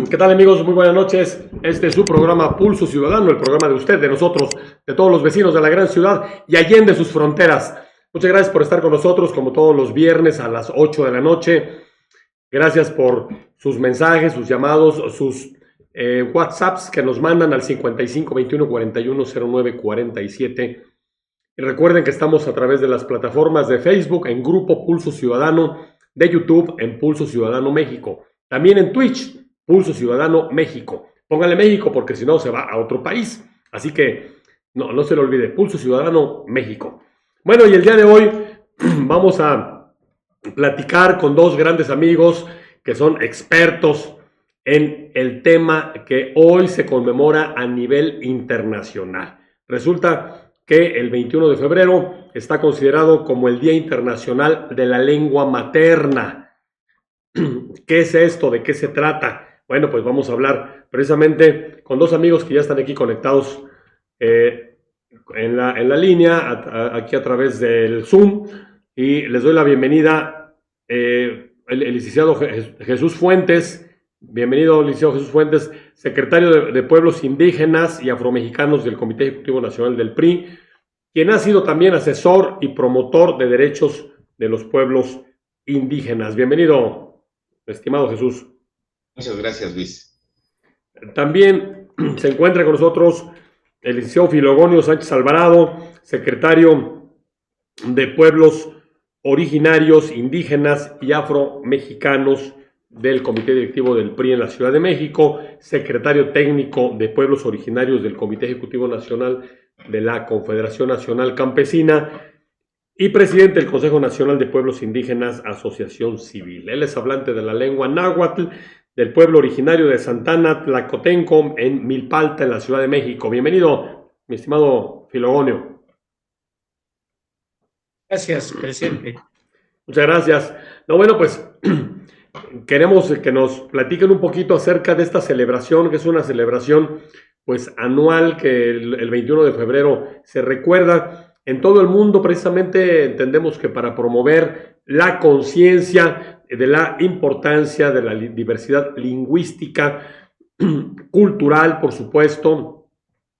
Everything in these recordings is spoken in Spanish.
¿Qué tal, amigos? Muy buenas noches. Este es su programa Pulso Ciudadano, el programa de usted, de nosotros, de todos los vecinos de la gran ciudad y allende sus fronteras. Muchas gracias por estar con nosotros, como todos los viernes a las 8 de la noche. Gracias por sus mensajes, sus llamados, sus WhatsApps que nos mandan al 55 21 41 09 47. Y recuerden que estamos a través de las plataformas de Facebook en Grupo Pulso Ciudadano, de YouTube en Pulso Ciudadano México, también en Twitch, Pulso Ciudadano México. Póngale México porque si no se va a otro país. Así que no se lo olvide, Pulso Ciudadano México. Bueno, y el día de hoy vamos a platicar con dos grandes amigos que son expertos en el tema que hoy se conmemora a nivel internacional. Resulta que el 21 de febrero está considerado como el Día Internacional de la Lengua Materna. ¿Qué es esto? ¿De qué se trata? Bueno, pues vamos a hablar precisamente con dos amigos que ya están aquí conectados en la línea, aquí a través del Zoom, y les doy la bienvenida, el licenciado Jesús Fuentes. Bienvenido, licenciado Jesús Fuentes, secretario de Pueblos Indígenas y Afromexicanos del Comité Ejecutivo Nacional del PRI, quien ha sido también asesor y promotor de derechos de los pueblos indígenas. Bienvenido, estimado Jesús. Muchas gracias, Luis. También se encuentra con nosotros el licenciado Filogonio Sánchez Alvarado, secretario de Pueblos Originarios, Indígenas y Afromexicanos del Comité Directivo del PRI en la Ciudad de México, secretario técnico de Pueblos Originarios del Comité Ejecutivo Nacional de la Confederación Nacional Campesina y presidente del Consejo Nacional de Pueblos Indígenas, Asociación Civil. Él es hablante de la lengua náhuatl del pueblo originario de Santana Tlacotenco en Milpalta, en la Ciudad de México. Bienvenido, mi estimado Filogonio. Gracias, presidente. Muchas gracias. No, bueno, pues queremos que nos platiquen un poquito acerca de esta celebración, que es una celebración pues anual que el 21 de febrero se recuerda en todo el mundo. Precisamente entendemos que para promover la conciencia de la importancia de la diversidad lingüística, cultural, por supuesto,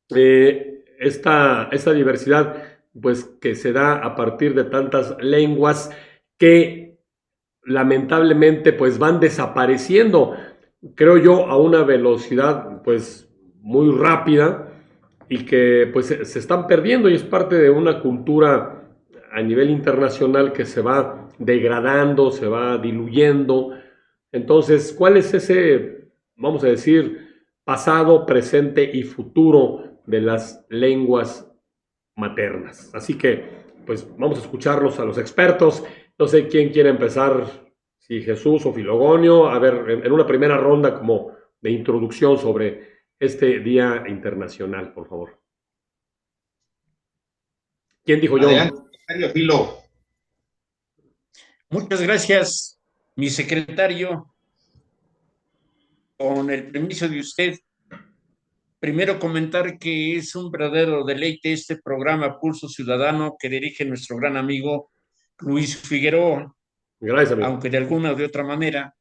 esta diversidad pues que se da a partir de tantas lenguas que lamentablemente pues van desapareciendo, creo yo, a una velocidad pues muy rápida y que pues se están perdiendo, y es parte de una cultura a nivel internacional que se va degradando, se va diluyendo. Entonces, ¿cuál es ese, vamos a decir, pasado, presente y futuro de las lenguas maternas? Así que, pues vamos a escucharlos a los expertos. No sé quién quiere empezar, si Jesús o Filogonio. A ver, en una primera ronda como de introducción sobre este Día Internacional, por favor. ¿Quién dijo yo? Adelante, Filo. Muchas gracias, mi secretario. Con el permiso de usted, primero comentar que es un verdadero deleite este programa Pulso Ciudadano que dirige nuestro gran amigo Luis Figueroa. Gracias, amigo. Aunque de alguna o de otra manera,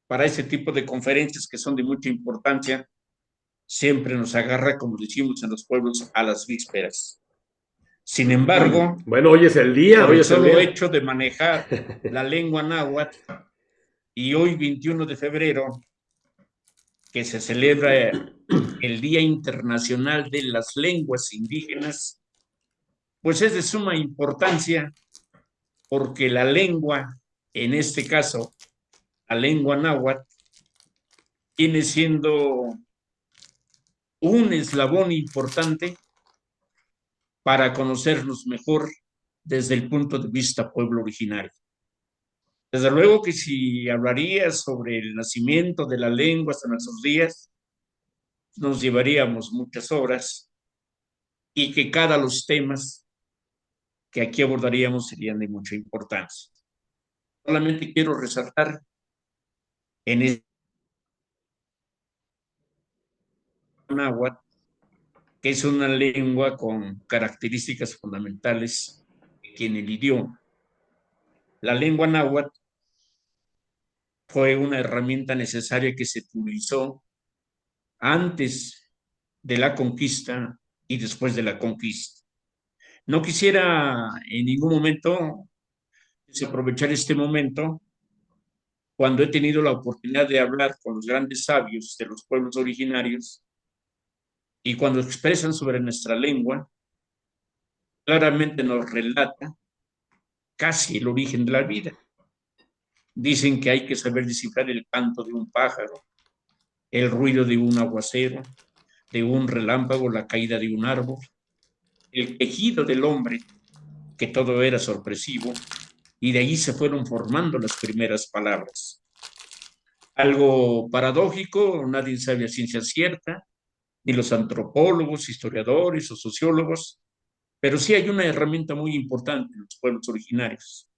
para ese tipo de conferencias que son de mucha importancia, siempre nos agarra, como decimos en los pueblos, a las vísperas. Sin embargo, bueno, hoy es el día. Por hoy el es el solo día. hecho de manejar la lengua náhuatl, y hoy 21 de febrero, que se celebra el Día Internacional de las Lenguas Indígenas, pues es de suma importancia porque la lengua, en este caso, la lengua náhuatl, viene siendo un eslabón importante para conocernos mejor desde el punto de vista pueblo originario. Desde luego que si hablarías sobre el nacimiento de la lengua hasta nuestros días, nos llevaríamos muchas horas, y que cada los temas que aquí abordaríamos serían de mucha importancia. Solamente quiero resaltar en este náhuatl, que es una lengua con características fundamentales que tiene el idioma. La lengua náhuatl fue una herramienta necesaria que se utilizó antes de la conquista y después de la conquista. No quisiera en ningún momento desaprovechar este momento cuando he tenido la oportunidad de hablar con los grandes sabios de los pueblos originarios y cuando expresan sobre nuestra lengua, claramente nos relata casi el origen de la vida. Dicen que hay que saber descifrar el canto de un pájaro, el ruido de un aguacero, de un relámpago, la caída de un árbol, el quejido del hombre, que todo era sorpresivo, y de ahí se fueron formando las primeras palabras. Algo paradójico, nadie sabe a ciencia cierta, ni los antropólogos, historiadores o sociólogos, pero sí hay una herramienta muy importante en los pueblos originarios,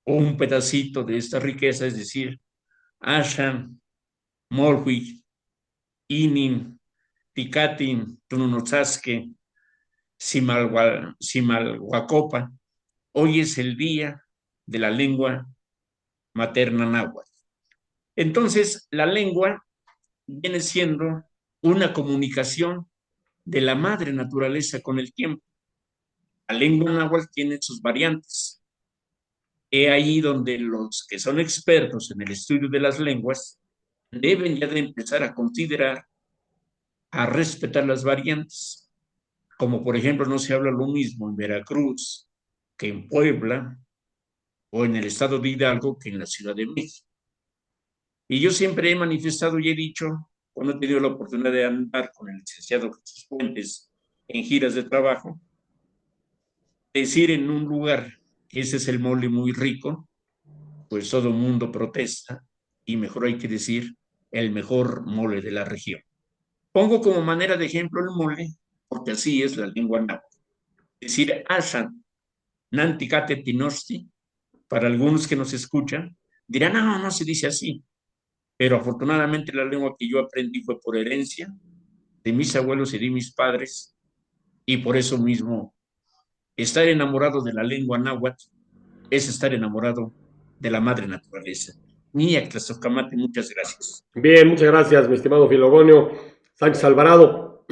o un pedacito de esta riqueza, es decir, Ashan, Molhui, Inin, Ticatin, Tununotzasque, Simalhuacopa. Hoy es el día de la lengua materna náhuatl. Entonces, la lengua viene siendo una comunicación de la madre naturaleza con el tiempo. La lengua náhuatl tiene sus variantes. He ahí donde los que son expertos en el estudio de las lenguas deben ya de empezar a considerar, a respetar las variantes. Como por ejemplo no se habla lo mismo en Veracruz que en Puebla o en el estado de Hidalgo que en la Ciudad de México. Y yo siempre he manifestado y he dicho, cuando he tenido la oportunidad de andar con el licenciado Jesús Fuentes en giras de trabajo, decir en un lugar que ese es el mole muy rico, pues todo el mundo protesta y mejor hay que decir el mejor mole de la región. Pongo como manera de ejemplo el mole, porque así es la lengua náhuatl. Decir Ashan, Nanticate Tinosti, para algunos que nos escuchan, dirán, no, no se dice así. Pero afortunadamente la lengua que yo aprendí fue por herencia de mis abuelos y de mis padres, y por eso mismo estar enamorado de la lengua náhuatl es estar enamorado de la madre naturaleza. Mía Tlazocamate, muchas gracias. Bien, muchas gracias, mi estimado Filogonio Sánchez Alvarado.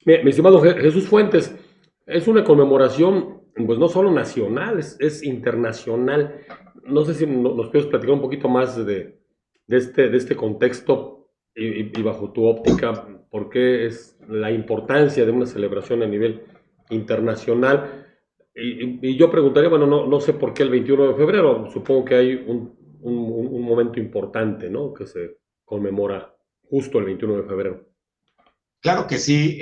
Mi estimado Jesús Fuentes, es una conmemoración, pues no solo nacional, es internacional. No sé si nos puedes platicar un poquito más de este contexto y bajo tu óptica, por qué es la importancia de una celebración a nivel internacional. Y yo preguntaría, bueno, no sé por qué el 21 de febrero, supongo que hay un momento importante, ¿no? Que se conmemora justo el 21 de febrero. Claro que sí,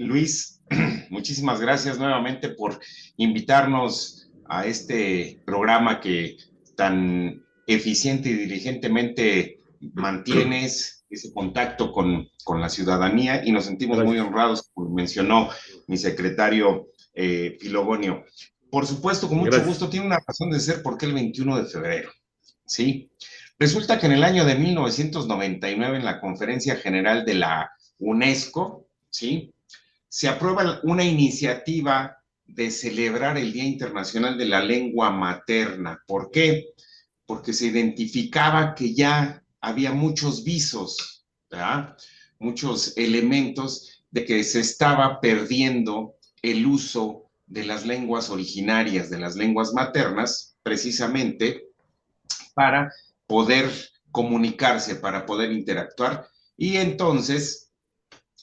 Luis, muchísimas gracias nuevamente por invitarnos a este programa que tan eficiente y diligentemente mantienes ese contacto con la ciudadanía y nos sentimos muy honrados, como mencionó mi secretario Filogonio. Por supuesto, con mucho gusto, tiene una razón de ser por qué el 21 de febrero, ¿sí? Resulta que en el año de 1999, en la Conferencia General de la UNESCO, ¿sí?, se aprueba una iniciativa de celebrar el Día Internacional de la Lengua Materna. ¿Por qué? Porque se identificaba que ya había muchos visos, ¿verdad?, muchos elementos de que se estaba perdiendo el uso de las lenguas originarias, de las lenguas maternas, precisamente para poder comunicarse, para poder interactuar. Y entonces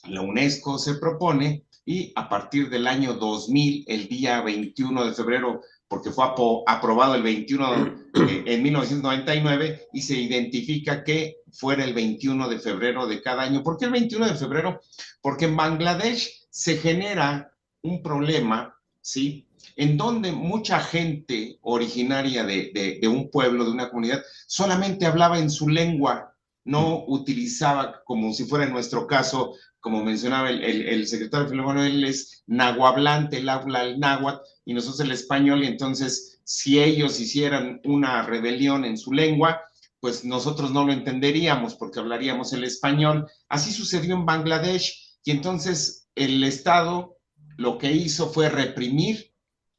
la UNESCO se propone y a partir del año 2000, el día 21 de febrero, porque fue aprobado el 21 en 1999 y se identifica que fuera el 21 de febrero de cada año. ¿Por qué el 21 de febrero? Porque en Bangladesh se genera un problema, ¿sí?, en donde mucha gente originaria de un pueblo, de una comunidad, solamente hablaba en su lengua, no utilizaba, como si fuera en nuestro caso, como mencionaba el secretario Filomeno, él es nahuablante, él habla el náhuatl y nosotros el español, y entonces si ellos hicieran una rebelión en su lengua, pues nosotros no lo entenderíamos porque hablaríamos el español. Así sucedió en Bangladesh, y entonces el Estado lo que hizo fue reprimir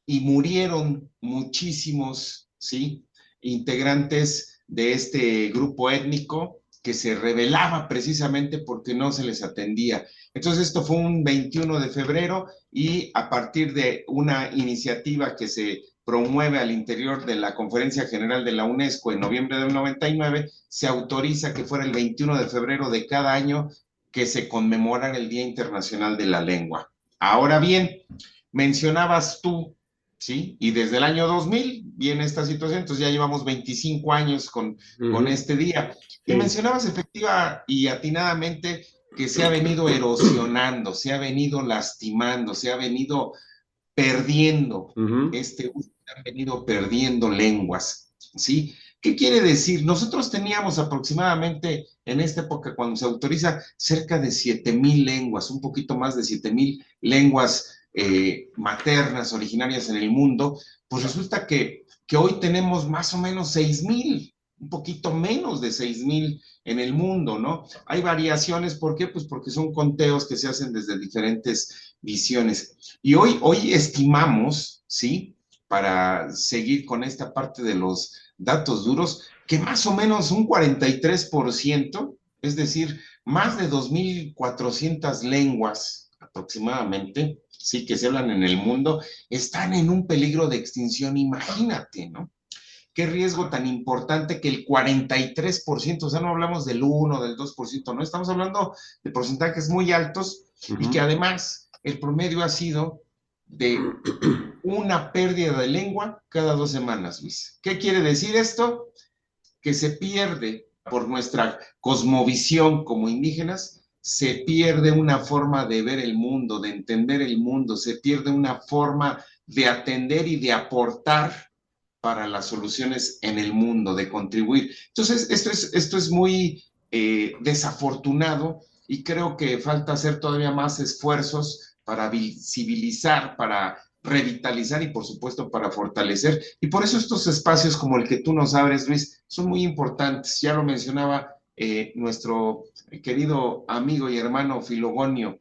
y murieron muchísimos, ¿sí?, integrantes de este grupo étnico que se rebelaba precisamente porque no se les atendía. Entonces esto fue un 21 de febrero y a partir de una iniciativa que se promueve al interior de la Conferencia General de la UNESCO en noviembre del 99, se autoriza que fuera el 21 de febrero de cada año que se conmemorara el Día Internacional de la Lengua. Ahora bien, mencionabas tú, ¿sí? Y desde el año 2000 viene esta situación, entonces ya llevamos 25 años con este día. Y mencionabas efectiva y atinadamente que se ha venido erosionando, se ha venido lastimando, se ha venido perdiendo han venido perdiendo lenguas, ¿sí? ¿Qué quiere decir? Nosotros teníamos aproximadamente en esta época, cuando se autoriza, cerca de 7,000 lenguas, un poquito más de 7,000 lenguas maternas originarias en el mundo. Pues resulta que hoy tenemos más o menos 6,000, un poquito menos de 6,000 en el mundo, ¿no? Hay variaciones, ¿por qué? Pues porque son conteos que se hacen desde diferentes visiones. Y hoy estimamos, ¿sí?, para seguir con esta parte de los datos duros, que más o menos un 43%, es decir, más de 2,400 lenguas aproximadamente, sí, que se hablan en el mundo, están en un peligro de extinción. Imagínate, ¿no? Qué riesgo tan importante que el 43%, o sea, no hablamos del 1, del 2%, no, estamos hablando de porcentajes muy altos y que además el promedio ha sido de una pérdida de lengua cada 2 semanas, Luis. ¿Qué quiere decir esto? Que se pierde, por nuestra cosmovisión como indígenas, se pierde una forma de ver el mundo, de entender el mundo, se pierde una forma de atender y de aportar para las soluciones en el mundo, de contribuir. Entonces, esto es muy desafortunado, y creo que falta hacer todavía más esfuerzos para visibilizar, para revitalizar y por supuesto para fortalecer. Y por eso estos espacios como el que tú nos abres, Luis, son muy importantes. Ya lo mencionaba nuestro querido amigo y hermano Filogonio,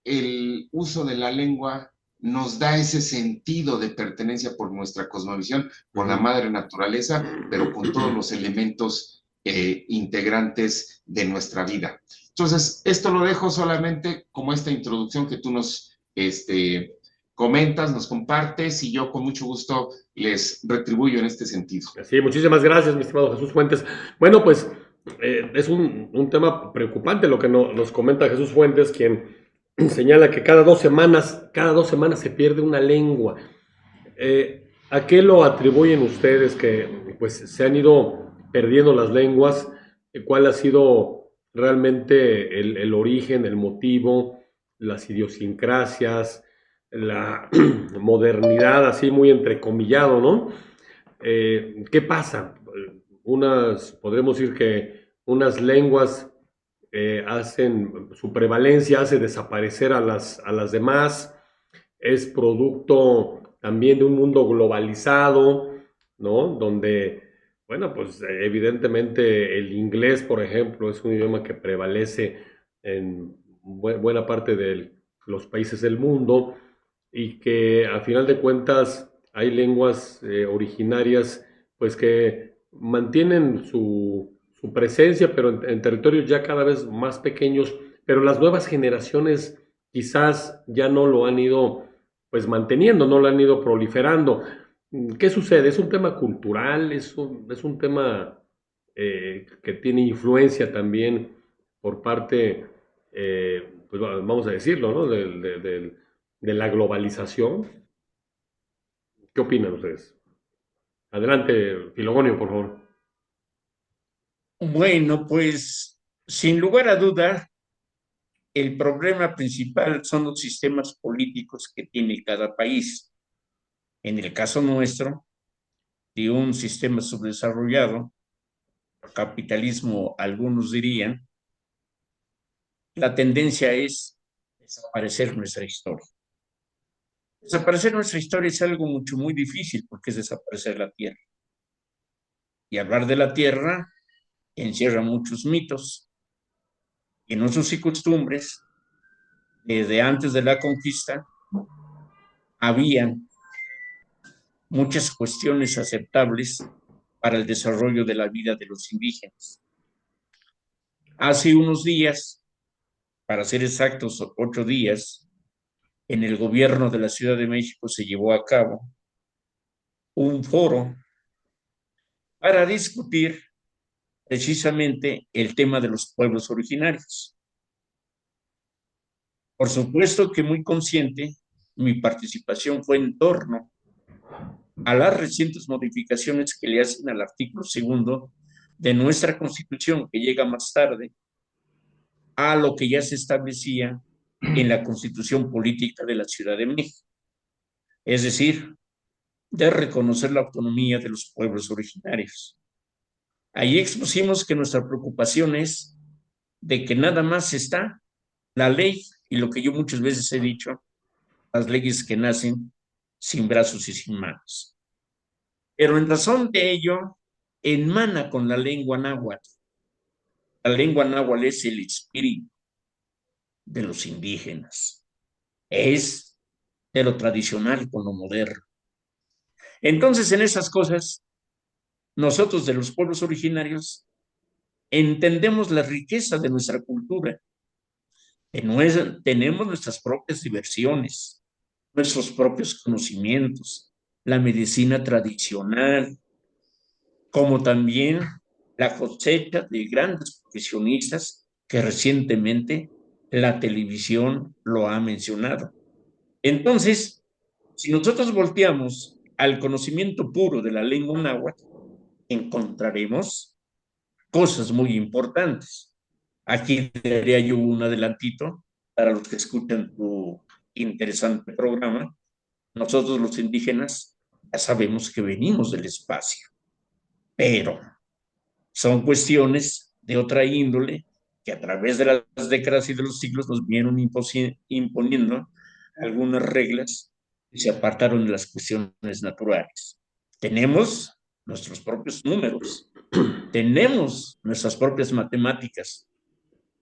el uso de la lengua nos da ese sentido de pertenencia por nuestra cosmovisión, por la madre naturaleza, pero con todos los elementos integrantes de nuestra vida. Entonces, esto lo dejo solamente como esta introducción que tú nos comentas, nos compartes, y yo con mucho gusto les retribuyo en este sentido. Sí, muchísimas gracias, mi estimado Jesús Fuentes. Bueno, pues es un tema preocupante lo que nos comenta Jesús Fuentes, quien señala que cada dos semanas se pierde una lengua. ¿A qué lo atribuyen ustedes que pues se han ido perdiendo las lenguas? ¿Cuál ha sido realmente el origen, el motivo, las idiosincrasias, la modernidad, así muy entrecomillado, ¿no? ¿Qué pasa? Podremos decir que unas lenguas su prevalencia hace desaparecer a las demás, es producto también de un mundo globalizado, ¿no? Donde, bueno, pues evidentemente el inglés, por ejemplo, es un idioma que prevalece en buena parte de los países del mundo, y que a final de cuentas hay lenguas originarias pues que mantienen su presencia, pero en territorios ya cada vez más pequeños, pero las nuevas generaciones quizás ya no lo han ido pues manteniendo, no lo han ido proliferando. ¿Qué sucede? ¿Es un tema cultural? ¿Es un tema que tiene influencia también por parte, pues vamos a decirlo, ¿no?, de la globalización? ¿Qué opinan ustedes? Adelante, Filogonio, por favor. Bueno, pues sin lugar a duda, el problema principal son los sistemas políticos que tiene cada país. En el caso nuestro, de un sistema subdesarrollado, capitalismo, algunos dirían, la tendencia es desaparecer nuestra historia. Desaparecer nuestra historia es algo muy difícil porque es desaparecer la tierra. Y hablar de la tierra encierra muchos mitos y en usos y costumbres. Desde antes de la conquista había muchas cuestiones aceptables para el desarrollo de la vida de los indígenas. Hace unos días, para ser exactos, 8 días, en el gobierno de la Ciudad de México se llevó a cabo un foro para discutir precisamente el tema de los pueblos originarios. Por supuesto que muy consciente, mi participación fue en torno a las recientes modificaciones que le hacen al artículo 2 de nuestra Constitución, que llega más tarde, a lo que ya se establecía en la Constitución Política de la Ciudad de México. Es decir, de reconocer la autonomía de los pueblos originarios. Ahí expusimos que nuestra preocupación es de que nada más está la ley y lo que yo muchas veces he dicho, las leyes que nacen sin brazos y sin manos. Pero en razón de ello, emana con la lengua náhuatl. La lengua náhuatl es el espíritu de los indígenas. Es de lo tradicional con lo moderno. Entonces, en esas cosas, nosotros de los pueblos originarios entendemos la riqueza de nuestra cultura. Tenemos nuestras propias diversiones, nuestros propios conocimientos, la medicina tradicional, como también la cosecha de grandes profesionistas que recientemente la televisión lo ha mencionado. Entonces, si nosotros volteamos al conocimiento puro de la lengua náhuatl, encontraremos cosas muy importantes. Aquí daría yo un adelantito para los que escuchan tu interesante programa. Nosotros los indígenas ya sabemos que venimos del espacio, pero son cuestiones de otra índole que a través de las décadas y de los siglos nos vienen imponiendo algunas reglas que se apartaron de las cuestiones naturales. Tenemos nuestros propios números, tenemos nuestras propias matemáticas,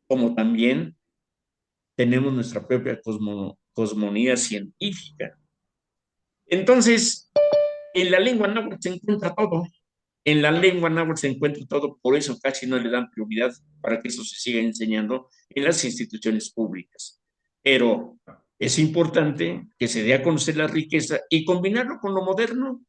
como también tenemos nuestra propia cosmonía científica. Entonces, en la lengua náhuatl se encuentra todo. En la lengua náhuatl se encuentra todo, por eso casi no le dan prioridad para que eso se siga enseñando en las instituciones públicas. Pero es importante que se dé a conocer la riqueza y combinarlo con lo moderno,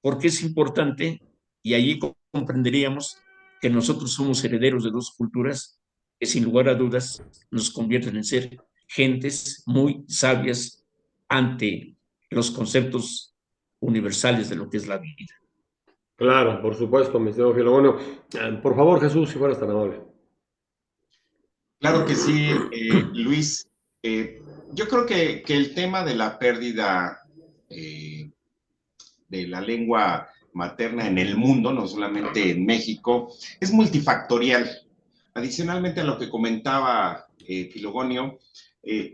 porque es importante, y allí comprenderíamos que nosotros somos herederos de dos culturas que sin lugar a dudas nos convierten en ser gentes muy sabias ante los conceptos universales de lo que es la vida. Claro, por supuesto, mi estimado Filogonio. Por favor, Jesús, si fueras tan amable. Claro que sí, Luis. Yo creo que el tema de la pérdida de la lengua materna en el mundo, no solamente en México, es multifactorial. Adicionalmente a lo que comentaba Filogonio,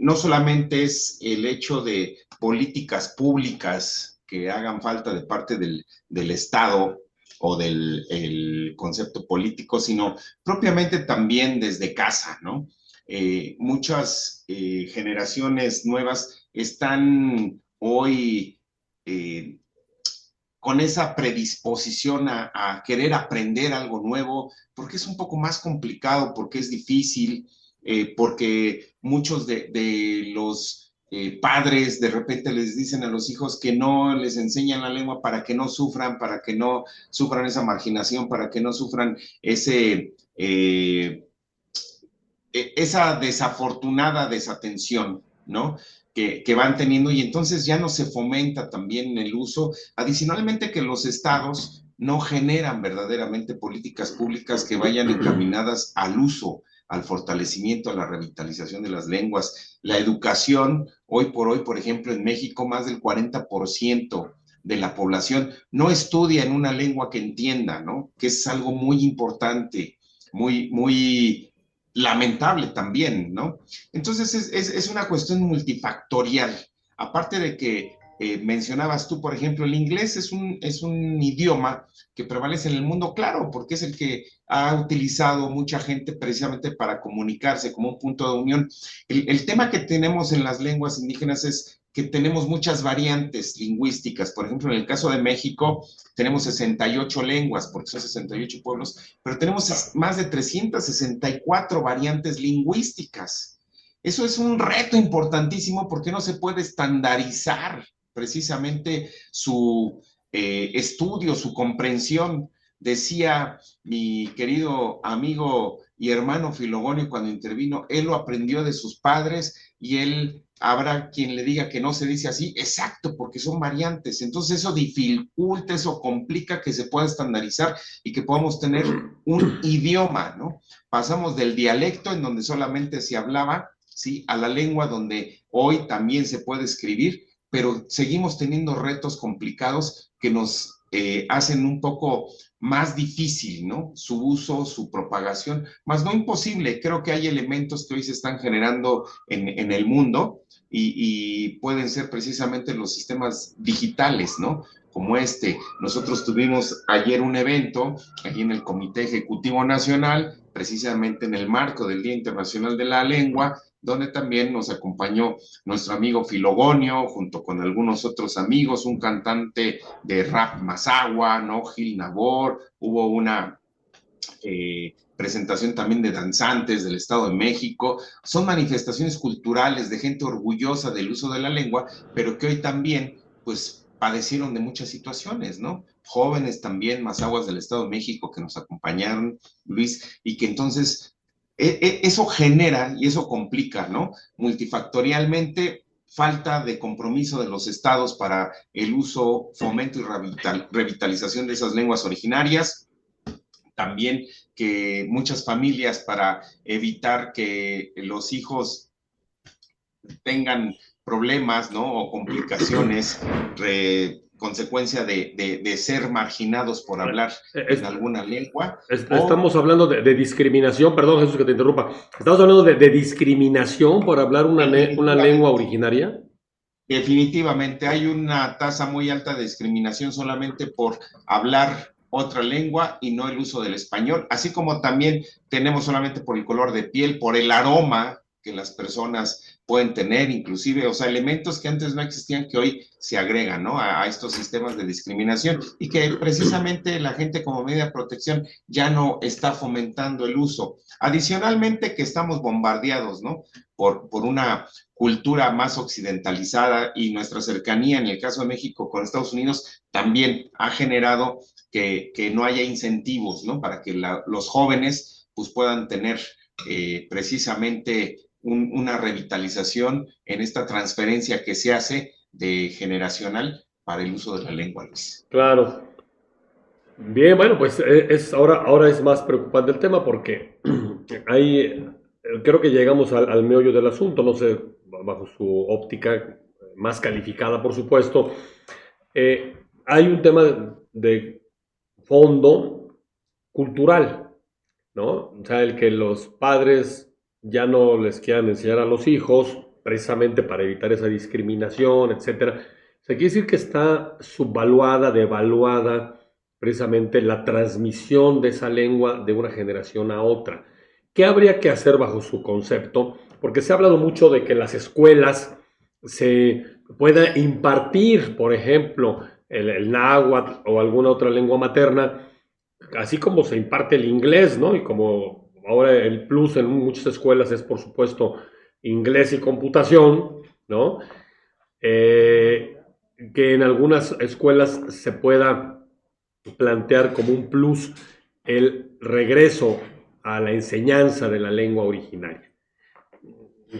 no solamente es el hecho de políticas públicas que hagan falta de parte del Estado o del concepto político, sino propiamente también desde casa, ¿no? Muchas generaciones nuevas están hoy con esa predisposición a querer aprender algo nuevo, porque es un poco más complicado, porque es difícil, porque muchos de los padres de repente les dicen a los hijos que no les enseñan la lengua para que no sufran esa marginación, para que no sufran esa desafortunada desatención, ¿no? Que van teniendo, y entonces ya no se fomenta también el uso. Adicionalmente, que los estados no generan verdaderamente políticas públicas que vayan encaminadas al uso, al fortalecimiento, a la revitalización de las lenguas. La educación, hoy por hoy, por ejemplo, en México, más del 40% de la población no estudia en una lengua que entienda, ¿no? Que es algo muy importante, muy lamentable también, ¿no? Entonces es una cuestión multifactorial. Aparte de que mencionabas tú, por ejemplo, el inglés es un idioma que prevalece en el mundo, claro, porque es el que ha utilizado mucha gente precisamente para comunicarse como un punto de unión. El tema que tenemos en las lenguas indígenas es que tenemos muchas variantes lingüísticas. Por ejemplo, en el caso de México, tenemos 68 lenguas, porque son 68 pueblos, pero tenemos más de 364 variantes lingüísticas. Eso es un reto importantísimo porque no se puede estandarizar precisamente su estudio, su comprensión. Decía mi querido amigo y hermano Filogonio cuando intervino, él lo aprendió de sus padres y él habrá quien le diga que no se dice así, exacto, porque son variantes. Entonces eso dificulta, eso complica que se pueda estandarizar y que podamos tener un idioma, ¿no? Pasamos del dialecto en donde solamente se hablaba, ¿sí? A la lengua donde hoy también se puede escribir, pero seguimos teniendo retos complicados que nos hacen un poco más difícil, ¿no? Su uso, su propagación, más no imposible. Creo que hay elementos que hoy se están generando en el mundo y pueden ser precisamente los sistemas digitales, ¿no? Como este. Nosotros tuvimos ayer un evento aquí en el Comité Ejecutivo Nacional, precisamente en el marco del Día Internacional de la Lengua, donde también nos acompañó nuestro amigo Filogonio, junto con algunos otros amigos, un cantante de rap mazahua, ¿no? Gil Nabor, hubo una presentación también de danzantes del Estado de México. Son manifestaciones culturales de gente orgullosa del uso de la lengua, pero que hoy también, pues, padecieron de muchas situaciones, ¿no? Jóvenes también, mazahuas del Estado de México que nos acompañaron, Luis, y que entonces eso genera y eso complica, ¿no? Multifactorialmente, falta de compromiso de los estados para el uso, fomento y revitalización de esas lenguas originarias. También que muchas familias, para evitar que los hijos tengan problemas, ¿no? O complicaciones, consecuencia de ser marginados por hablar en alguna lengua. Estamos hablando de discriminación, perdón Jesús que te interrumpa, estamos hablando de discriminación por hablar una lengua originaria. Definitivamente hay una tasa muy alta de discriminación solamente por hablar otra lengua y no el uso del español, así como también tenemos solamente por el color de piel, por el aroma que las personas pueden tener, inclusive, o sea, elementos que antes no existían que hoy se agregan, ¿no? A estos sistemas de discriminación y que precisamente la gente como medida de protección ya no está fomentando el uso. Adicionalmente que estamos bombardeados, ¿no? Por una cultura más occidentalizada y nuestra cercanía, en el caso de México con Estados Unidos, también ha generado que no haya incentivos, ¿no? Para que los jóvenes pues, puedan tener precisamente una revitalización en esta transferencia que se hace de generacional para el uso de la lengua, Luis. Claro. Bien, bueno, pues ahora es más preocupante el tema porque creo que llegamos al meollo del asunto, no sé, bajo su óptica más calificada, por supuesto. Hay un tema de fondo cultural, ¿no? O sea, el que los padres ya no les quieran enseñar a los hijos, precisamente para evitar esa discriminación, etcétera. O sea, quiere decir que está subvaluada, devaluada, precisamente la transmisión de esa lengua de una generación a otra. ¿Qué habría que hacer bajo su concepto? Porque se ha hablado mucho de que en las escuelas se pueda impartir, por ejemplo, el náhuatl o alguna otra lengua materna, así como se imparte el inglés, ¿no? Y como ahora el plus en muchas escuelas es, por supuesto, inglés y computación, ¿no? Que en algunas escuelas se pueda plantear como un plus el regreso a la enseñanza de la lengua originaria.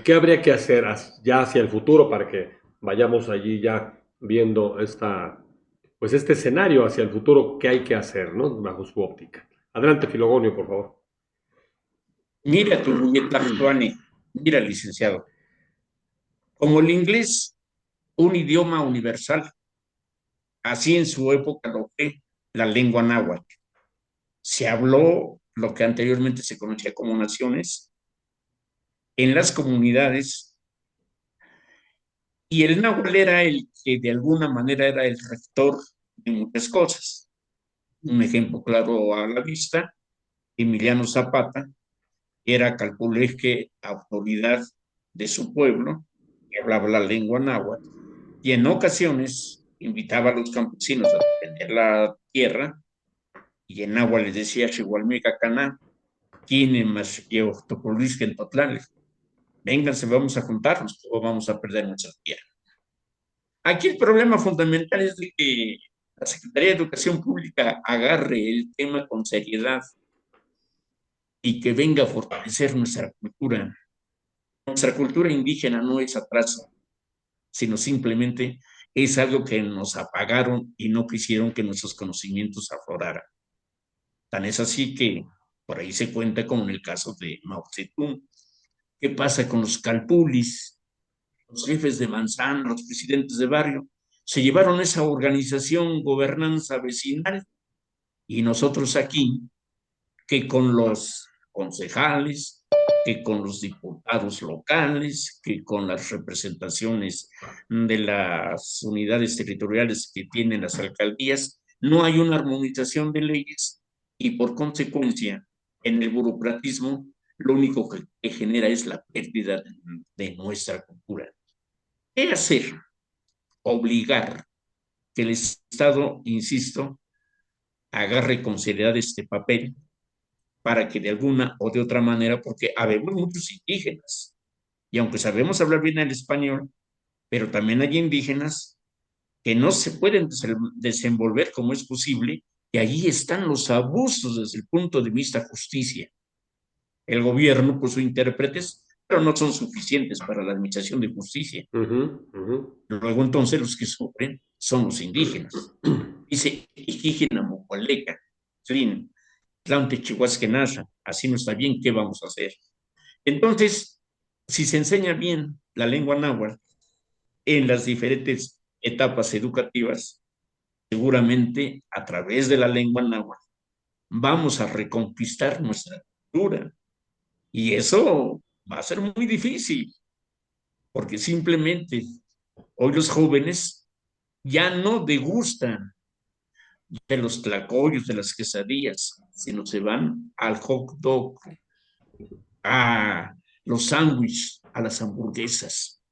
¿Qué habría que hacer ya hacia el futuro para que vayamos allí ya viendo pues este escenario hacia el futuro? ¿Qué hay que hacer, ¿no? Bajo su óptica. Adelante, Filogonio, por favor. Mira tu muñeca, Tuani. Mira, licenciado. Como el inglés, un idioma universal, así en su época lo fue la lengua náhuatl. Se habló lo que anteriormente se conocía como naciones en las comunidades, y el náhuatl era el que de alguna manera era el rector de muchas cosas. Un ejemplo claro a la vista, Emiliano Zapata era, calculé que, autoridad de su pueblo, que hablaba la lengua náhuatl, y en ocasiones invitaba a los campesinos a defender la tierra, y en náhuatl les decía, Xihualmica Caná, Quine más Topolisque en Totlán, vénganse, vamos a juntarnos o vamos a perder nuestra tierra. Aquí el problema fundamental es de que la Secretaría de Educación Pública agarre el tema con seriedad y que venga a fortalecer nuestra cultura. Nuestra cultura indígena no es atraso, sino simplemente es algo que nos apagaron y no quisieron que nuestros conocimientos afloraran. Tan es así que por ahí se cuenta como en el caso de Mao Zedong. ¿Qué pasa con los calpulis, los jefes de manzana, los presidentes de barrio? Se llevaron esa organización, gobernanza vecinal, y nosotros aquí, que con los concejales, que con los diputados locales, que con las representaciones de las unidades territoriales que tienen las alcaldías, no hay una armonización de leyes y por consecuencia en el burocratismo lo único que genera es la pérdida de nuestra cultura. ¿Qué hacer? Obligar que el Estado, insisto, agarre con seriedad este papel para que de alguna o de otra manera, porque habemos muchos indígenas, y aunque sabemos hablar bien el español, pero también hay indígenas que no se pueden desenvolver como es posible, y allí están los abusos desde el punto de vista justicia. El gobierno puso intérpretes, pero no son suficientes para la administración de justicia. Luego entonces los que sufren son los indígenas. Dice indígena mocualeca, Trin, Tlante Chihuasquenasha, así no está bien, ¿qué vamos a hacer? Entonces, si se enseña bien la lengua náhuatl en las diferentes etapas educativas, seguramente a través de la lengua náhuatl vamos a reconquistar nuestra cultura. Y eso va a ser muy difícil, porque simplemente hoy los jóvenes ya no degustan de los tlacoyos, de las quesadillas, sino se van al hot dog, a los sándwiches, a las hamburguesas.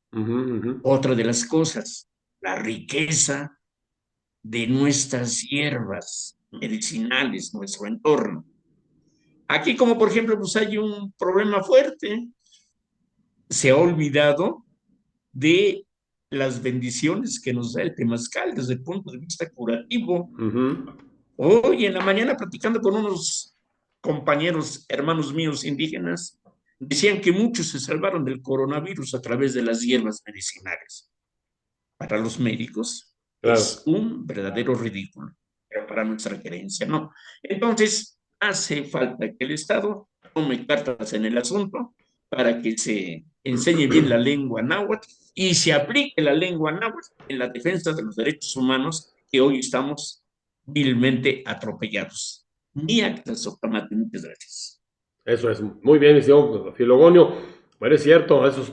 Otra de las cosas, la riqueza de nuestras hierbas medicinales, nuestro entorno. Aquí, como por ejemplo, pues hay un problema fuerte. Se ha olvidado de las bendiciones que nos da el temazcal desde el punto de vista curativo. Hoy en la mañana, platicando con unos compañeros, hermanos míos indígenas, decían que muchos se salvaron del coronavirus a través de las hierbas medicinales. Para los médicos es un verdadero ridículo, pero para nuestra creencia no. Entonces, hace falta que el Estado tome cartas en el asunto para que se enseñe bien la lengua náhuatl y se aplique la lengua náhuatl en la defensa de los derechos humanos que hoy estamos vilmente atropellados. Muchas gracias. Eso es muy bien, mi señor Filogonio. Bueno, es cierto, esos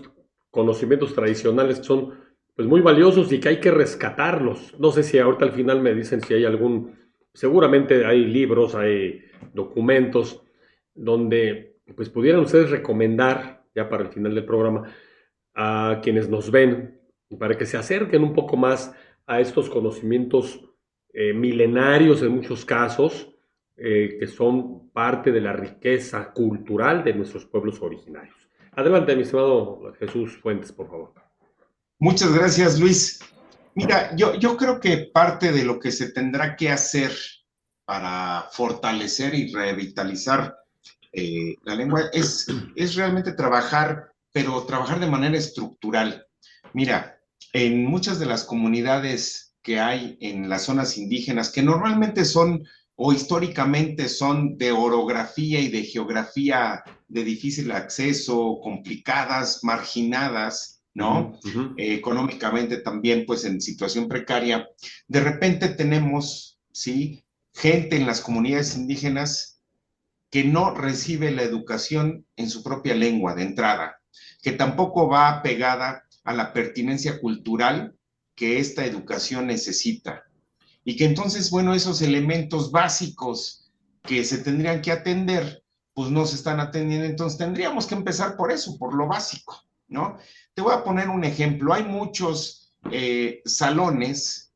conocimientos tradicionales son pues muy valiosos y que hay que rescatarlos. No sé si ahorita al final me dicen si hay algún, seguramente hay libros, hay documentos donde pues pudieran ustedes recomendar ya para el final del programa a quienes nos ven para que se acerquen un poco más a estos conocimientos milenarios en muchos casos, que son parte de la riqueza cultural de nuestros pueblos originarios. Adelante, mi estimado Jesús Fuentes, por favor. Muchas gracias, Luis. Mira, yo creo que parte de lo que se tendrá que hacer para fortalecer y revitalizar la lengua es realmente trabajar, pero trabajar de manera estructural. Mira, en muchas de las comunidades que hay en las zonas indígenas, que normalmente son o históricamente son de orografía y de geografía de difícil acceso, complicadas, marginadas, ¿no? Económicamente también, pues en situación precaria, de repente tenemos, ¿sí?, gente en las comunidades indígenas que no recibe la educación en su propia lengua de entrada. que tampoco va pegada a la pertinencia cultural que esta educación necesita. Y que entonces, bueno, esos elementos básicos que se tendrían que atender, pues no se están atendiendo. Entonces tendríamos que empezar por eso, por lo básico, ¿no? Te voy a poner un ejemplo. Hay muchos salones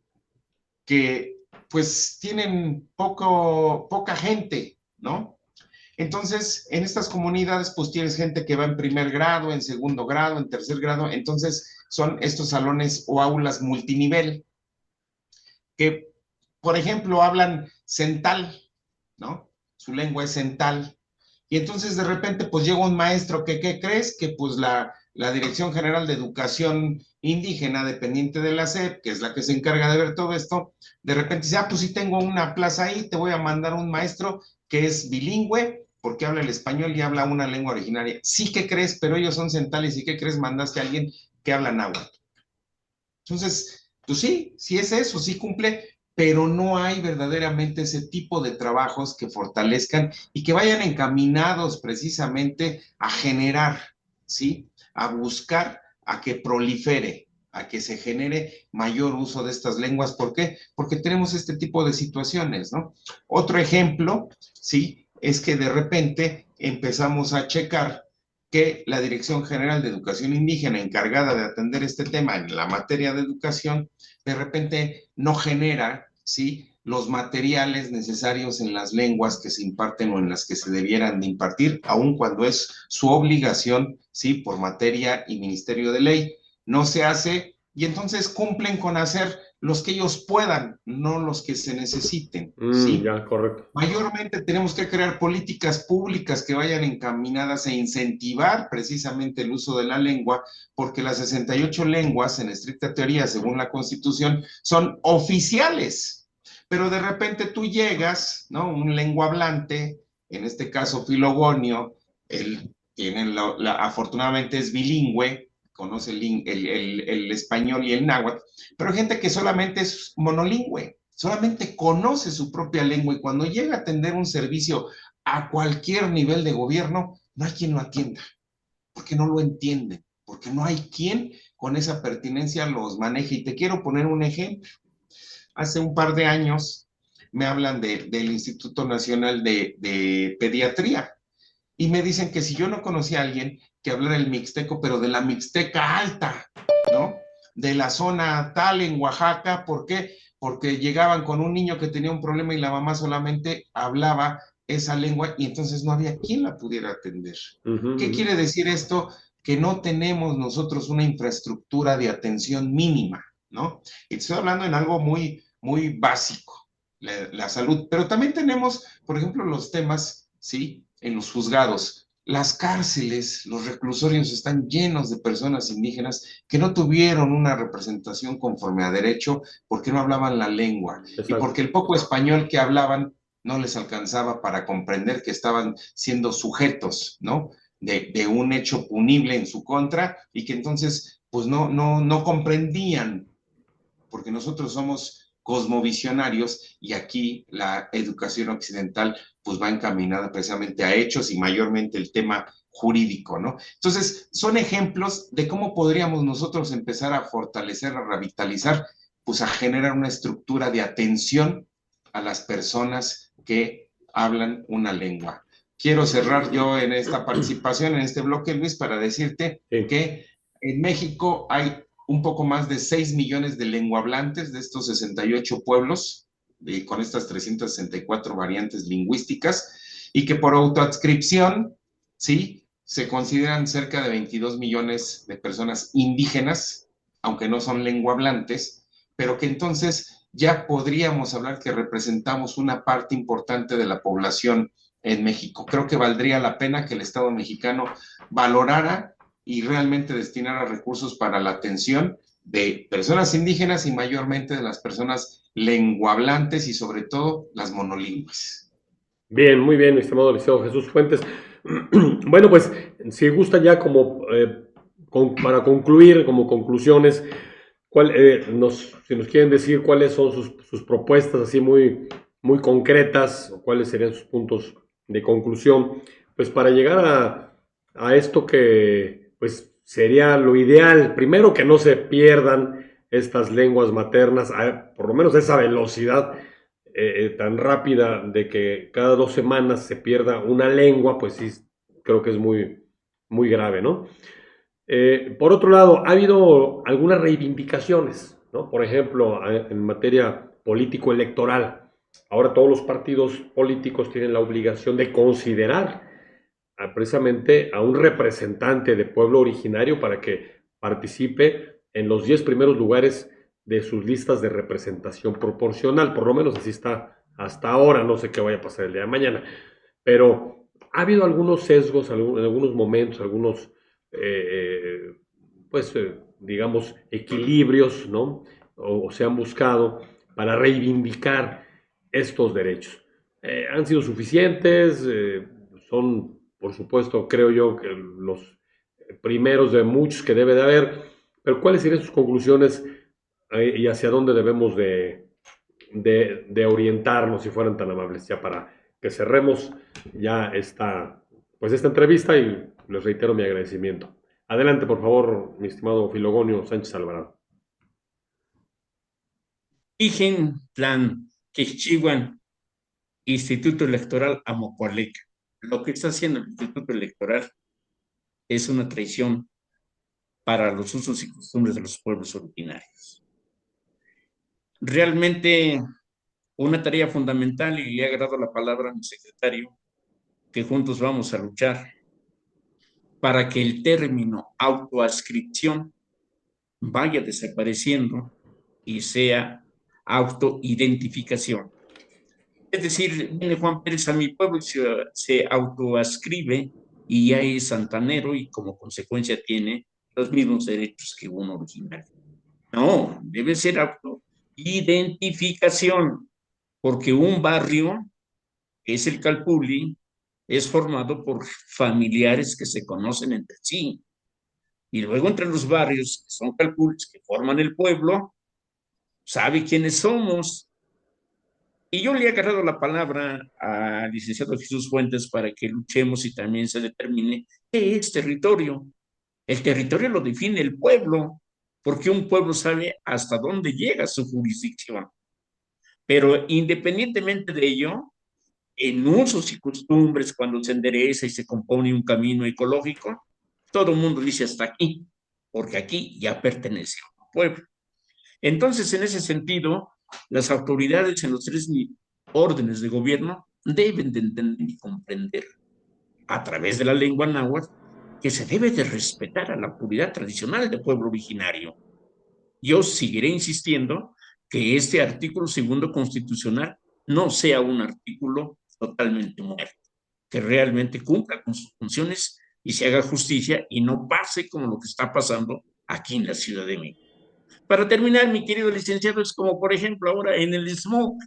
que pues tienen poca gente, ¿no? Entonces, en estas comunidades, pues tienes gente que va en primer grado, en segundo grado, en tercer grado. Entonces, son estos salones o aulas multinivel que, por ejemplo, hablan cental, ¿no? Su lengua es cental. Y entonces, de repente, pues llega un maestro que, ¿qué crees? Que pues la Dirección General de Educación Indígena, dependiente de la SEP, que es la que se encarga de ver todo esto, de repente dice, pues sí tengo una plaza ahí, te voy a mandar un maestro que es bilingüe, porque habla el español y habla una lengua originaria. Sí, ¿qué crees? Pero ellos son centales, ¿y qué crees? Mandaste a alguien que habla náhuatl. Entonces, pues sí es eso, sí cumple, pero no hay verdaderamente ese tipo de trabajos que fortalezcan y que vayan encaminados precisamente a generar, ¿sí? A buscar a que prolifere, a que se genere mayor uso de estas lenguas. ¿Por qué? Porque tenemos este tipo de situaciones, ¿no? Otro ejemplo, ¿sí? Es que de repente empezamos a checar que la Dirección General de Educación Indígena, encargada de atender este tema en la materia de educación, de repente no genera, ¿sí?, los materiales necesarios en las lenguas que se imparten o en las que se debieran de impartir, aun cuando es su obligación, ¿sí?, por materia y ministerio de ley. No se hace y entonces cumplen con hacer los que ellos puedan, no los que se necesiten, ¿sí? Ya, correcto. Mayormente tenemos que crear políticas públicas que vayan encaminadas a incentivar precisamente el uso de la lengua, porque las 68 lenguas, en estricta teoría, según la Constitución, son oficiales. Pero de repente tú llegas, ¿no? Un lengua hablante, en este caso Filogonio, él tiene afortunadamente es bilingüe, conoce el español y el náhuatl, pero hay gente que solamente es monolingüe, solamente conoce su propia lengua y cuando llega a atender un servicio a cualquier nivel de gobierno, no hay quien lo atienda, porque no lo entienden, porque no hay quien con esa pertinencia los maneje. Y te quiero poner un ejemplo. Hace un par de años me hablan del Instituto Nacional de Pediatría y me dicen que si yo no conocía a alguien que hablara el mixteco, pero de la mixteca alta, ¿no? De la zona tal en Oaxaca, ¿por qué? Porque llegaban con un niño que tenía un problema y la mamá solamente hablaba esa lengua y entonces no había quien la pudiera atender. ¿Qué quiere decir esto? Que no tenemos nosotros una infraestructura de atención mínima, ¿no? Y estoy hablando en algo muy, muy básico, la salud, pero también tenemos, por ejemplo, los temas, ¿sí?, en los juzgados. Las cárceles, los reclusorios están llenos de personas indígenas que no tuvieron una representación conforme a derecho porque no hablaban la lengua. Exacto. Y porque el poco español que hablaban no les alcanzaba para comprender que estaban siendo sujetos, ¿no?, de un hecho punible en su contra y que entonces pues no comprendían, porque nosotros somos cosmovisionarios y aquí la educación occidental pues va encaminada precisamente a hechos y mayormente el tema jurídico, ¿no? Entonces, son ejemplos de cómo podríamos nosotros empezar a fortalecer, a revitalizar, pues a generar una estructura de atención a las personas que hablan una lengua. Quiero cerrar yo en esta participación, en este bloque, Luis, para decirte que en México hay un poco más de 6 millones de lenguahablantes de estos 68 pueblos, con estas 364 variantes lingüísticas, y que por autoadscripción, ¿sí?, se consideran cerca de 22 millones de personas indígenas, aunque no son lenguahablantes, pero que entonces ya podríamos hablar que representamos una parte importante de la población en México. Creo que valdría la pena que el Estado mexicano valorara y realmente destinara recursos para la atención de personas indígenas y mayormente de las personas lenguahablantes y sobre todo las monolingües. Bien, muy bien, estimado Liceo Jesús Fuentes. Bueno, pues si gusta ya como para concluir, como conclusiones, si nos quieren decir cuáles son sus propuestas así muy, muy concretas, o cuáles serían sus puntos de conclusión, pues para llegar a esto que pues sería lo ideal. Primero, que no se pierdan estas lenguas maternas, por lo menos esa velocidad tan rápida de que cada 2 semanas se pierda una lengua, pues sí, creo que es muy, muy grave, ¿no? Por otro lado, ha habido algunas reivindicaciones, ¿no? Por ejemplo, en materia político-electoral. Ahora todos los partidos políticos tienen la obligación de considerar precisamente a un representante de pueblo originario para que participe en los 10 primeros lugares de sus listas de representación proporcional. Por lo menos así está hasta ahora. No sé qué vaya a pasar el día de mañana. Pero ha habido algunos sesgos, en algunos momentos, algunos, digamos, equilibrios, ¿no? O se han buscado para reivindicar estos derechos. ¿Han sido suficientes? Son, por supuesto, creo yo, que los primeros de muchos que debe de haber, pero ¿cuáles serían sus conclusiones y hacia dónde debemos de orientarnos, si fueran tan amables, ya para que cerremos ya esta entrevista, y les reitero mi agradecimiento? Adelante, por favor, mi estimado Filogonio Sánchez Alvarado. Ijen Plan Quechiguan, Instituto Electoral Amocoaleca. Lo que está haciendo el Instituto Electoral es una traición para los usos y costumbres de los pueblos originarios. Realmente una tarea fundamental, y le he agregado la palabra a mi secretario, que juntos vamos a luchar para que el término autoascripción vaya desapareciendo y sea autoidentificación. Es decir, viene Juan Pérez a mi pueblo y se autoascribe y ya es santanero y como consecuencia tiene los mismos derechos que un originario. No, debe ser autoidentificación, porque un barrio, que es el Calpulli, es formado por familiares que se conocen entre sí. Y luego entre los barrios, que son Calpullis, que forman el pueblo, sabe quiénes somos. Y yo le he agarrado la palabra al licenciado Jesús Fuentes para que luchemos y también se determine qué es territorio. El territorio lo define el pueblo, porque un pueblo sabe hasta dónde llega su jurisdicción. Pero independientemente de ello, en usos y costumbres, cuando se endereza y se compone un camino ecológico, todo el mundo dice hasta aquí, porque aquí ya pertenece a un pueblo. Entonces, en ese sentido, las autoridades en los 3 órdenes de gobierno deben de entender y comprender a través de la lengua náhuatl que se debe de respetar a la puridad tradicional del pueblo originario. Yo seguiré insistiendo que este artículo 2 constitucional no sea un artículo totalmente muerto, que realmente cumpla con sus funciones y se haga justicia y no pase como lo que está pasando aquí en la Ciudad de México. Para terminar, mi querido licenciado, es como por ejemplo ahora en el smog.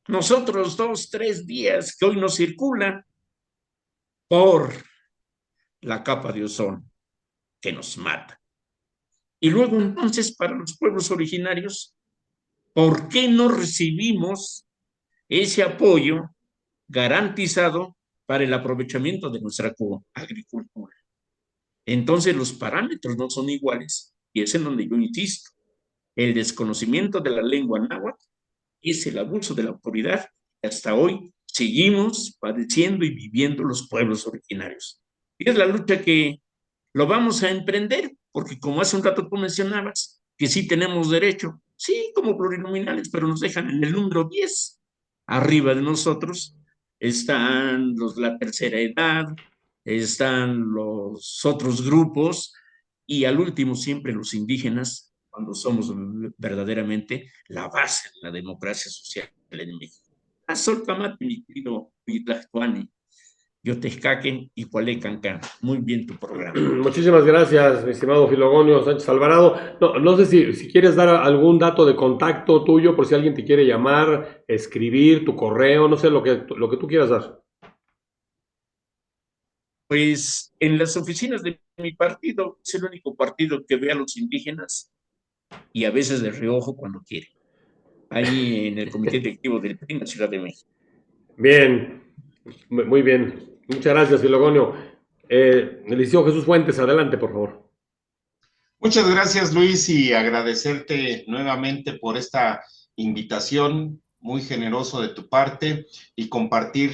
Nosotros 2, 3 días que hoy nos circula por la capa de ozono que nos mata. Y luego entonces para los pueblos originarios, ¿por qué no recibimos ese apoyo garantizado para el aprovechamiento de nuestra agricultura? Entonces los parámetros no son iguales y es en donde yo insisto. El desconocimiento de la lengua náhuatl es el abuso de la autoridad que hasta hoy seguimos padeciendo y viviendo los pueblos originarios. Y es la lucha que lo vamos a emprender, porque como hace un rato tú mencionabas, que sí tenemos derecho, sí, como plurinominales, pero nos dejan en el número 10. Arriba de nosotros están la tercera edad, están los otros grupos, y al último siempre los indígenas, cuando somos verdaderamente la base de la democracia social en México. Azolcamate, mi querido Huitlactuani, Yotezcaquen y Cualecancan. Muy bien tu programa. Muchísimas gracias, mi estimado Filogonio Sánchez Alvarado. No sé si quieres dar algún dato de contacto tuyo, por si alguien te quiere llamar, escribir, tu correo, no sé, lo que tú quieras dar. Pues en las oficinas de mi partido, es el único partido que ve a los indígenas y a veces de reojo cuando quiere. Ahí en el comité directivo del PRI en la Ciudad de México. Bien, muy bien. Muchas gracias, Filogonio. El licenciado Jesús Fuentes, adelante, por favor. Muchas gracias, Luis, y agradecerte nuevamente por esta invitación, muy generoso de tu parte, y compartir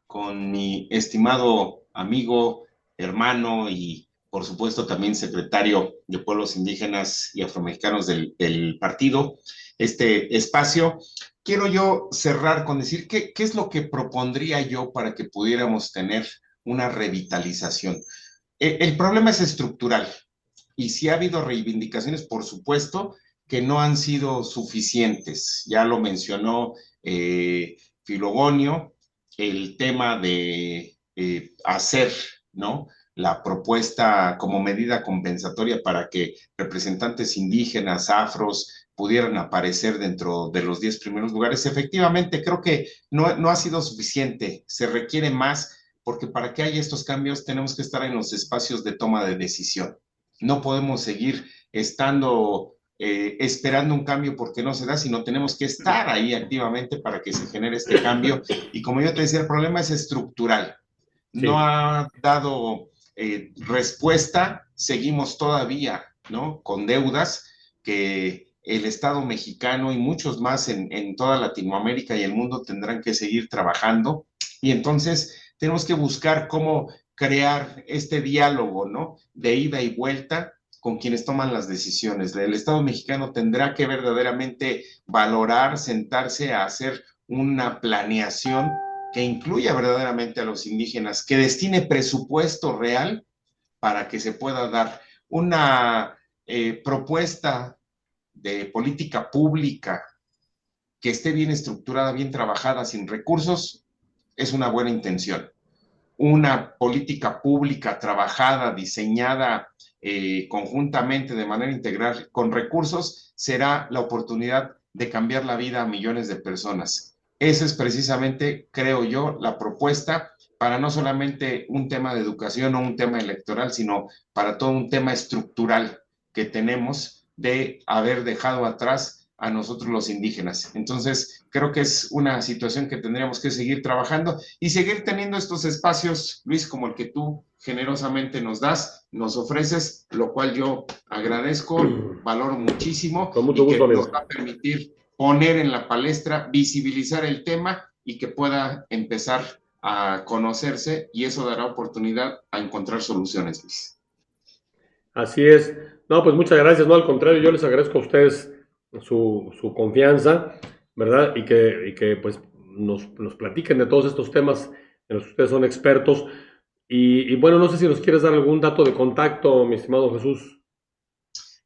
con mi estimado amigo, hermano y, por supuesto, también secretario de Pueblos Indígenas y Afromexicanos del partido, este espacio. Quiero yo cerrar con decir qué es lo que propondría yo para que pudiéramos tener una revitalización. El problema es estructural. Y sí ha habido reivindicaciones, por supuesto, que no han sido suficientes. Ya lo mencionó Filogonio, el tema de hacer, ¿no?, la propuesta como medida compensatoria para que representantes indígenas, afros, pudieran aparecer dentro de los 10 primeros lugares. Efectivamente, creo que no ha sido suficiente. Se requiere más, porque para que haya estos cambios tenemos que estar en los espacios de toma de decisión. No podemos seguir estando esperando un cambio porque no se da, sino tenemos que estar ahí activamente para que se genere este cambio. Y como yo te decía, el problema es estructural. No Sí. ha dado respuesta, seguimos todavía, ¿no?, con deudas que el Estado mexicano y muchos más en toda Latinoamérica y el mundo tendrán que seguir trabajando. Y entonces tenemos que buscar cómo crear este diálogo, ¿no?, de ida y vuelta con quienes toman las decisiones. El Estado mexicano tendrá que verdaderamente valorar, sentarse a hacer una planeación que incluya verdaderamente a los indígenas, que destine presupuesto real para que se pueda dar una propuesta de política pública que esté bien estructurada, bien trabajada, sin recursos, es una buena intención. Una política pública trabajada, diseñada conjuntamente de manera integral con recursos, será la oportunidad de cambiar la vida a millones de personas. Esa es precisamente, creo yo, la propuesta para no solamente un tema de educación o un tema electoral, sino para todo un tema estructural que tenemos de haber dejado atrás a nosotros los indígenas. Entonces, creo que es una situación que tendríamos que seguir trabajando y seguir teniendo estos espacios, Luis, como el que tú generosamente nos das, nos ofreces, lo cual yo agradezco, valoro muchísimo Con mucho y gusto, que nos amigo. va a permitir poner en la palestra, visibilizar el tema y que pueda empezar a conocerse, y eso dará oportunidad a encontrar soluciones, Luis. Así es. No, pues muchas gracias. No, al contrario, yo les agradezco a ustedes su confianza, ¿verdad? Y que pues nos platiquen de todos estos temas en los que ustedes son expertos. Y bueno, no sé si nos quieres dar algún dato de contacto, mi estimado Jesús.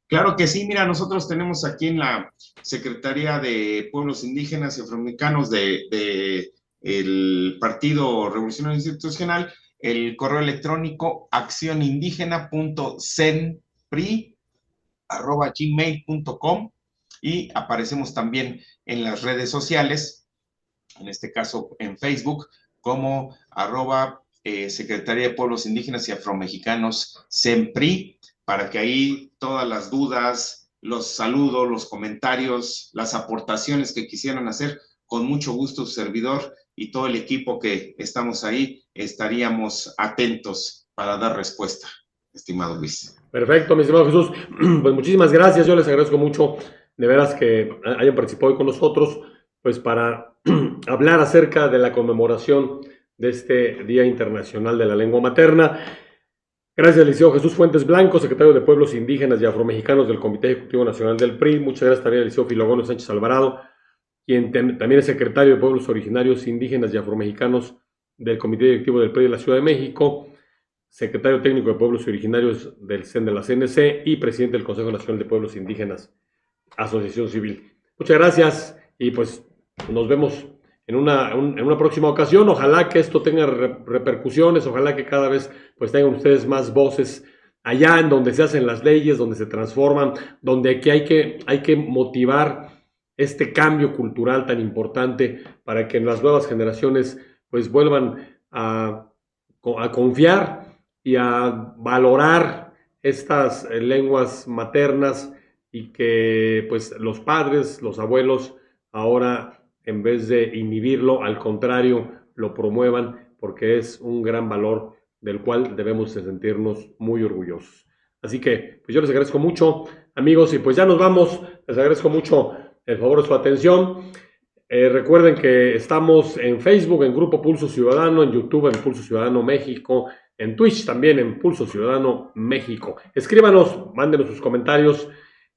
Claro que sí, mira, nosotros tenemos aquí en la Secretaría de Pueblos Indígenas y Afromexicanos de el Partido Revolucionario Institucional el correo electrónico accionindígena.cenpri@gmail.com, y aparecemos también en las redes sociales, en este caso en Facebook, como Secretaría de Pueblos Indígenas y Afromexicanos CENPRI, para que ahí todas las dudas, los saludos, los comentarios, las aportaciones que quisieran hacer, con mucho gusto su servidor y todo el equipo que estamos ahí, estaríamos atentos para dar respuesta, estimado Luis. Perfecto, mi estimado Jesús. Pues muchísimas gracias. Yo les agradezco mucho de veras que hayan participado hoy con nosotros, pues para hablar acerca de la conmemoración de este Día Internacional de la Lengua Materna. Gracias, licenciado Jesús Fuentes Blanco, secretario de Pueblos Indígenas y Afromexicanos del Comité Ejecutivo Nacional del PRI. Muchas gracias también al licenciado Filogonio Sánchez Alvarado, quien también es secretario de Pueblos Originarios Indígenas y Afromexicanos del Comité Directivo del PRI de la Ciudad de México, secretario técnico de Pueblos Originarios del CEN de la CNC y presidente del Consejo Nacional de Pueblos Indígenas, Asociación Civil. Muchas gracias y pues nos vemos en una próxima ocasión. Ojalá que esto tenga repercusiones, ojalá que cada vez pues tengan ustedes más voces allá en donde se hacen las leyes, donde se transforman, donde aquí hay que motivar este cambio cultural tan importante para que las nuevas generaciones pues vuelvan a confiar y a valorar estas lenguas maternas, y que pues los padres, los abuelos, ahora en vez de inhibirlo, al contrario, lo promuevan, porque es un gran valor del cual debemos de sentirnos muy orgullosos. Así que pues yo les agradezco mucho, amigos, y pues ya nos vamos. Les agradezco mucho el favor de su atención. Recuerden que estamos en Facebook, en Grupo Pulso Ciudadano, en YouTube, en Pulso Ciudadano México, en Twitch también, en Pulso Ciudadano México. Escríbanos, mándenos sus comentarios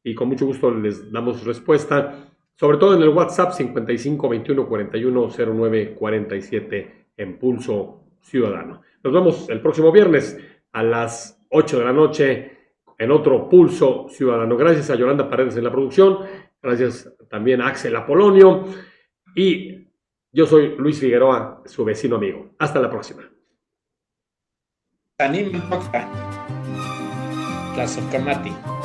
y con mucho gusto les damos respuesta, sobre todo en el WhatsApp 55 21 41 09 47 en Pulso Ciudadano. Nos vemos el próximo viernes a las 8 de la noche en otro Pulso Ciudadano. Gracias a Yolanda Paredes en la producción, gracias también a Axel Apolonio y yo soy Luis Figueroa, su vecino amigo. Hasta la próxima. Tanim Toca, Tlazocamati.